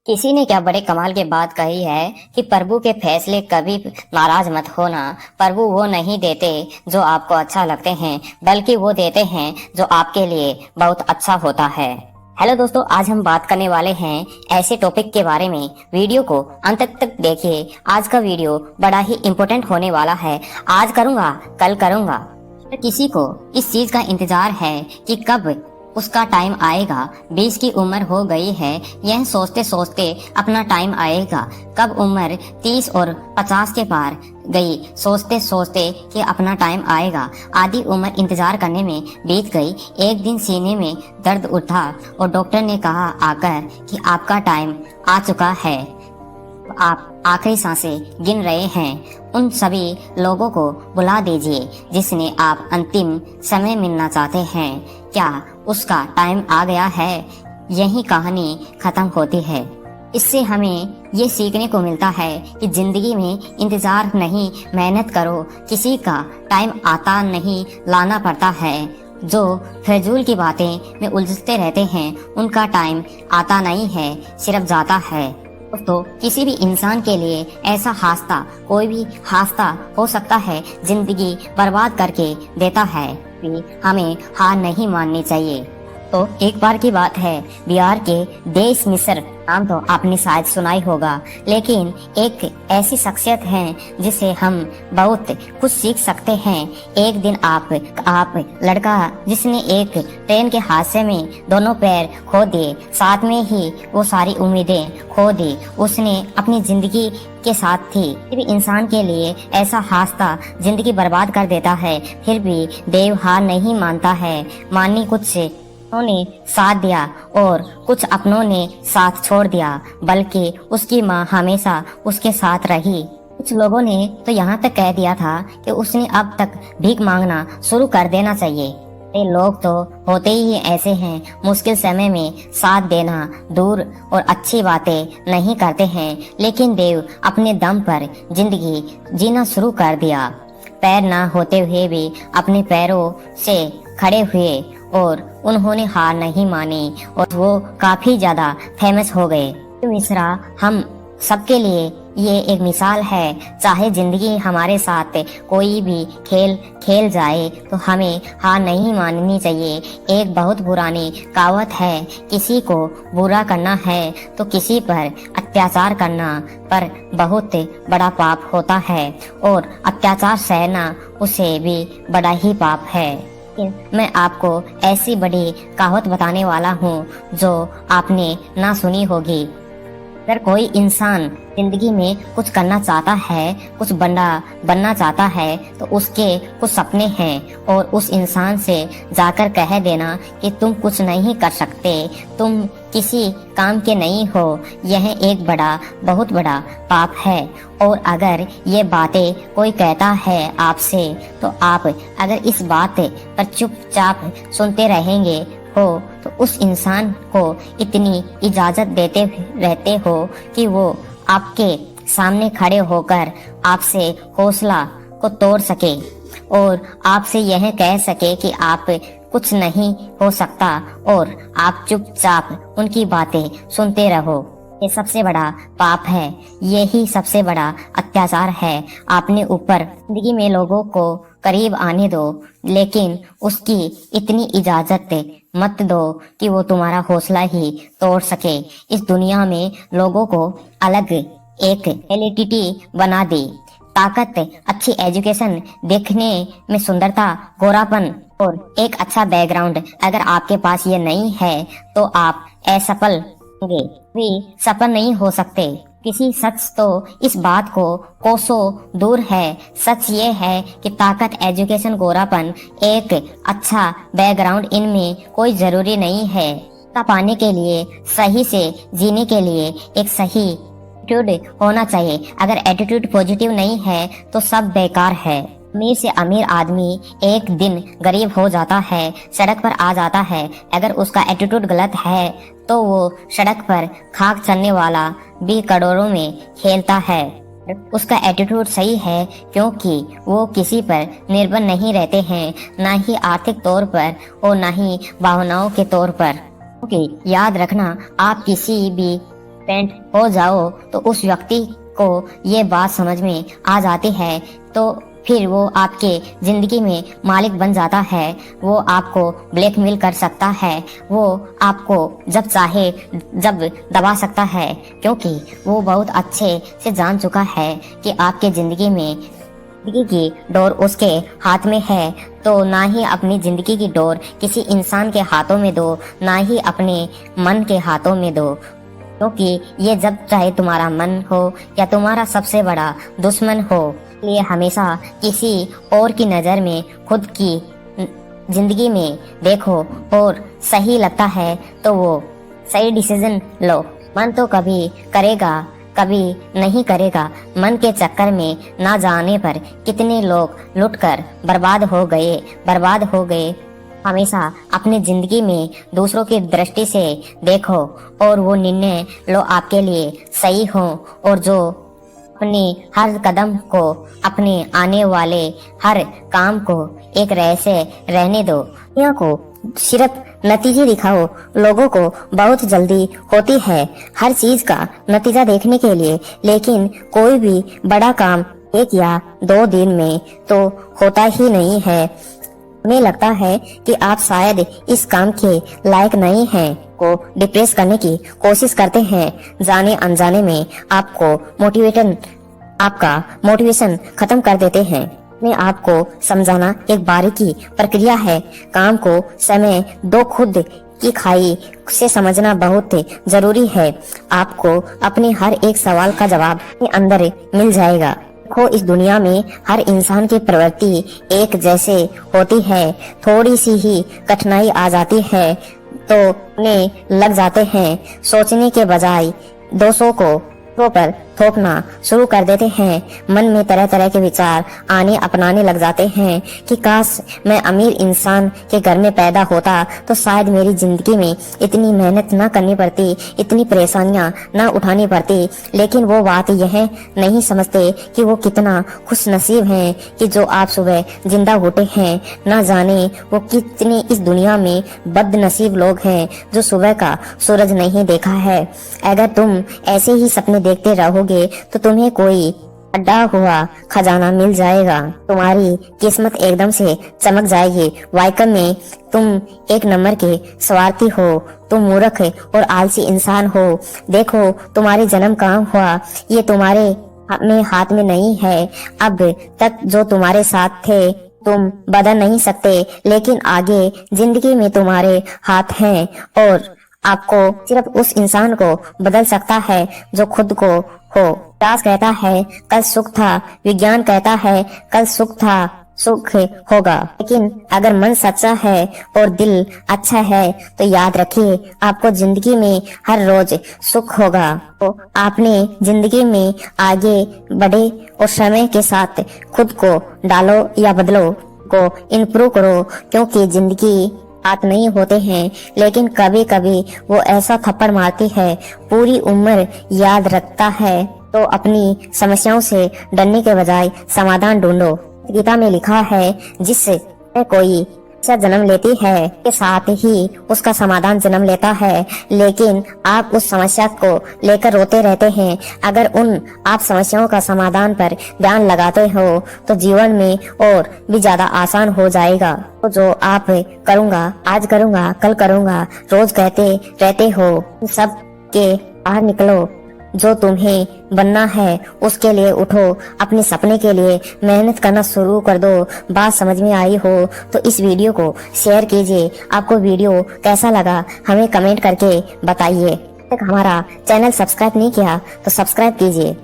किसी ने क्या बड़े कमाल की बात कही है कि प्रभु के फैसले कभी नाराज मत होना। प्रभु वो नहीं देते जो आपको अच्छा लगते हैं, बल्कि वो देते हैं जो आपके लिए बहुत अच्छा होता है। हेलो दोस्तों, आज हम बात करने वाले हैं ऐसे टॉपिक के बारे में। वीडियो को अंत तक देखिए। आज का वीडियो बड़ा ही इम्पोर्टेंट होने वाला है। आज करूँगा, कल करूँगा। किसी को इस चीज का इंतजार है कि कब उसका टाइम आएगा। 20 की उम्र हो गई है, यह सोचते सोचते अपना टाइम आएगा। कब उम्र 30 और 50 के पार गई, सोचते सोचते कि अपना टाइम आएगा। आधी उम्र इंतजार करने में बीत गई। एक दिन सीने में दर्द उठा और डॉक्टर ने कहा आकर कि आपका टाइम आ चुका है। आप आखिरी सांसें गिन रहे हैं। उन सभी लोगों को बुला दीजिए जिसने आप अंतिम समय मिलना चाहते हैं। क्या उसका टाइम आ गया है? यही कहानी खत्म होती है। इससे हमें ये सीखने को मिलता है कि जिंदगी में इंतजार नहीं, मेहनत करो। किसी का टाइम आता नहीं, लाना पड़ता है। जो फजूल की बातें में उलझते रहते हैं, उनका टाइम आता नहीं है, सिर्फ जाता है। तो किसी भी इंसान के लिए ऐसा हादसा, कोई भी हादसा हो सकता है, जिंदगी बर्बाद करके देता है। हमें हार नहीं माननी चाहिए। तो एक बार की बात है, बिहार के देश मिश्र नाम तो आपने शायद सुना ही होगा, लेकिन एक ऐसी शख्सियत है जिसे हम बहुत कुछ सीख सकते हैं। एक दिन आप लड़का जिसने एक ट्रेन के हादसे में दोनों पैर खो दिए, साथ में ही वो सारी उम्मीदें खो दी। उसने अपनी जिंदगी के साथ थी। फिर भी इंसान के लिए ऐसा हादसा जिंदगी बर्बाद कर देता है, फिर भी देव हार नहीं मानता है। मानी कुछ ने साथ दिया और कुछ अपनों ने साथ छोड़ दिया, बल्कि उसकी माँ हमेशा उसके साथ रही। कुछ लोगों ने तो यहाँ तक कह दिया था कि उसने अब तक भीख मांगना शुरू कर देना चाहिए। ये लोग तो होते ही ऐसे हैं, मुश्किल समय में साथ देना दूर और अच्छी बातें नहीं करते हैं। लेकिन देव अपने दम पर जिंदगी जीना शुरू कर दिया। पैर ना होते हुए भी अपने पैरों से खड़े हुए और उन्होंने हार नहीं मानी और वो काफी ज्यादा फेमस हो गए। मिश्रा हम सबके लिए ये एक मिसाल है। चाहे जिंदगी हमारे साथ कोई भी खेल खेल जाए तो हमें हार नहीं माननी चाहिए। एक बहुत पुरानी कहावत है, किसी को बुरा करना है तो किसी पर अत्याचार करना पर बहुत बड़ा पाप होता है, और अत्याचार सहना उसे भी बड़ा ही पाप है। मैं आपको ऐसी बड़ी कहावत बताने वाला हूँ जो आपने ना सुनी होगी। अगर कोई इंसान जिंदगी में कुछ करना चाहता है, कुछ बनना चाहता है, तो उसके कुछ सपने हैं, और उस इंसान से जाकर कह देना कि तुम कुछ नहीं कर सकते, तुम किसी काम के नहीं हो, यह एक बहुत बड़ा पाप है। और अगर ये बातें कोई कहता है आपसे, तो आप अगर इस बात पर चुपचाप सुनते रहेंगे हो तो उस इंसान को इतनी इजाजत देते रहते हो कि वो आपके सामने खड़े होकर आपसे हौसला को तोड़ सके और आपसे यह कह सके कि आप कुछ नहीं हो सकता, और आप चुपचाप उनकी बातें सुनते रहो। ये सबसे बड़ा पाप है, यही सबसे बड़ा अत्याचार है आपने ऊपर। जिंदगी में लोगों को करीब आने दो, लेकिन उसकी इतनी इजाजत मत दो कि वो तुम्हारा हौसला ही तोड़ सके। इस दुनिया में लोगों को अलग एक एलिटिटी बना दी। ताकत, अच्छी एजुकेशन, देखने में सुंदरता, गोरापन और एक अच्छा बैकग्राउंड अगर आपके पास ये नहीं है तो आप असफल होंगे, भी सफल नहीं हो सकते। किसी शख्स तो इस बात को कोसों दूर है। सच ये है कि ताकत, एजुकेशन, गोरापन, एक अच्छा बैकग्राउंड, इनमें कोई जरूरी नहीं है। पाने के लिए, सही से जीने के लिए एक सही एटीट्यूड होना चाहिए। अगर एटीट्यूड पॉजिटिव नहीं है तो सब बेकार है। अमीर से अमीर आदमी एक दिन गरीब हो जाता है, सड़क पर आ जाता है। अगर उसका एटीट्यूड गलत है तो वो सड़क पर खाक चलने वाला भी करोड़ों में खेलता है। उसका एटीट्यूड सही है क्योंकि वो किसी पर निर्भर नहीं रहते हैं, ना ही आर्थिक तौर पर और ना ही भावनाओं के तौर पर। क्योंकि याद रखना, आप किसी भी पेंट हो जाओ तो उस व्यक्ति को ये बात समझ में आ जाती है, तो फिर वो आपके जिंदगी में मालिक बन जाता है। वो आपको ब्लैकमेल कर सकता है, वो आपको जब चाहे जब दबा सकता है, क्योंकि वो बहुत अच्छे से जान चुका है कि आपके जिंदगी की डोर उसके हाथ में है। तो ना ही अपनी जिंदगी की डोर किसी इंसान के हाथों में दो, ना ही अपने मन के हाथों में दो, क्योंकि ये जब चाहे तुम्हारा मन हो या तुम्हारा सबसे बड़ा दुश्मन हो, ये हमेशा किसी और की नज़र में खुद की जिंदगी में देखो और सही लगता है तो वो सही डिसीजन लो। मन तो कभी करेगा कभी नहीं करेगा। मन के चक्कर में ना जाने पर कितने लोग लुटकर बर्बाद हो गए। हमेशा अपनी जिंदगी में दूसरों की दृष्टि से देखो और वो निर्णय लो आपके लिए सही हो, और जो अपने हर कदम को, अपने आने वाले हर काम को एक रहस्य रहने दो। दुनिया को सिर्फ नतीजे दिखाओ, लोगों को बहुत जल्दी होती है हर चीज का नतीजा देखने के लिए, लेकिन कोई भी बड़ा काम 1 या 2 दिन में तो होता ही नहीं है। हमें लगता है कि आप शायद इस काम के लायक नहीं हैं, को डिप्रेस करने की कोशिश करते हैं। जाने अनजाने में आपका मोटिवेशन खत्म कर देते हैं। अपने आप को समझाना एक बारीकी प्रक्रिया है। काम को समय दो, खुद की खाई से समझना बहुत जरूरी है। आपको अपने हर एक सवाल का जवाब अपने अंदर मिल जाएगा। देखो, इस दुनिया में हर इंसान की प्रवृत्ति एक जैसे होती है। थोड़ी सी ही कठिनाई आ जाती है तो उन्हें लग जाते हैं। सोचने के बजाय दोषों को पर थोपना शुरू कर देते हैं। मन में तरह तरह के विचार अपनाने लग जाते हैं कि काश मैं अमीर इंसान के घर में पैदा होता तो शायद मेरी जिंदगी में इतनी मेहनत न करनी पड़ती, इतनी परेशानियां न उठानी पड़ती। लेकिन वो बात यह नहीं समझते कि वो कितना खुश नसीब हैं कि जो आप सुबह जिंदा उठे हैं। न जाने वो कितने इस दुनिया में बदनसीब लोग हैं जो सुबह का सूरज नहीं देखा है। अगर तुम ऐसे ही सपने देखते रहोगे तो तुम्हें कोई अड्डा हुआ खजाना मिल जाएगा। तुम्हारी किस्मत एकदम से चमक जाएगी। वाकई में तुम 1 नंबर के स्वार्थी हो, तुम मूर्ख और आलसी इंसान हो। देखो, तुम्हारे जन्म कहाँ हुआ ये तुम्हारे हाथ में नहीं है। अब तक जो तुम्हारे साथ थे तुम बदल नहीं सकते, लेकिन आगे जिंदगी में तुम्हारे हाथ हैं और आपको सिर्फ उस इंसान को बदल सकता है जो खुद को हो। इतिहास कहता है कल सुख था, विज्ञान कहता है कल सुख होगा। लेकिन अगर मन सच्चा है और दिल अच्छा है तो याद रखिए आपको जिंदगी में हर रोज सुख होगा। तो आपने जिंदगी में आगे बढ़े और समय के साथ खुद को डालो या बदलो, को इम्प्रूव करो, क्योंकि जिंदगी हाथ नहीं होते हैं, लेकिन कभी कभी वो ऐसा थप्पड़ मारती है पूरी उम्र याद रखता है। तो अपनी समस्याओं से डरने के बजाय समाधान ढूंढो। गीता में लिखा है जिससे कोई जन्म लेती है के साथ ही उसका समाधान जन्म लेता है, लेकिन आप उस समस्या को लेकर रोते रहते हैं। अगर आप समस्याओं का समाधान पर ध्यान लगाते हो तो जीवन में और भी ज्यादा आसान हो जाएगा। तो जो आप करूँगा, आज करूँगा, कल करूँगा, रोज कहते रहते हो, सब के बाहर निकलो। जो तुम्हें बनना है उसके लिए उठो, अपने सपने के लिए मेहनत करना शुरू कर दो। बात समझ में आई हो तो इस वीडियो को शेयर कीजिए। आपको वीडियो कैसा लगा हमें कमेंट करके बताइए। हमारा चैनल सब्सक्राइब नहीं किया तो सब्सक्राइब कीजिए।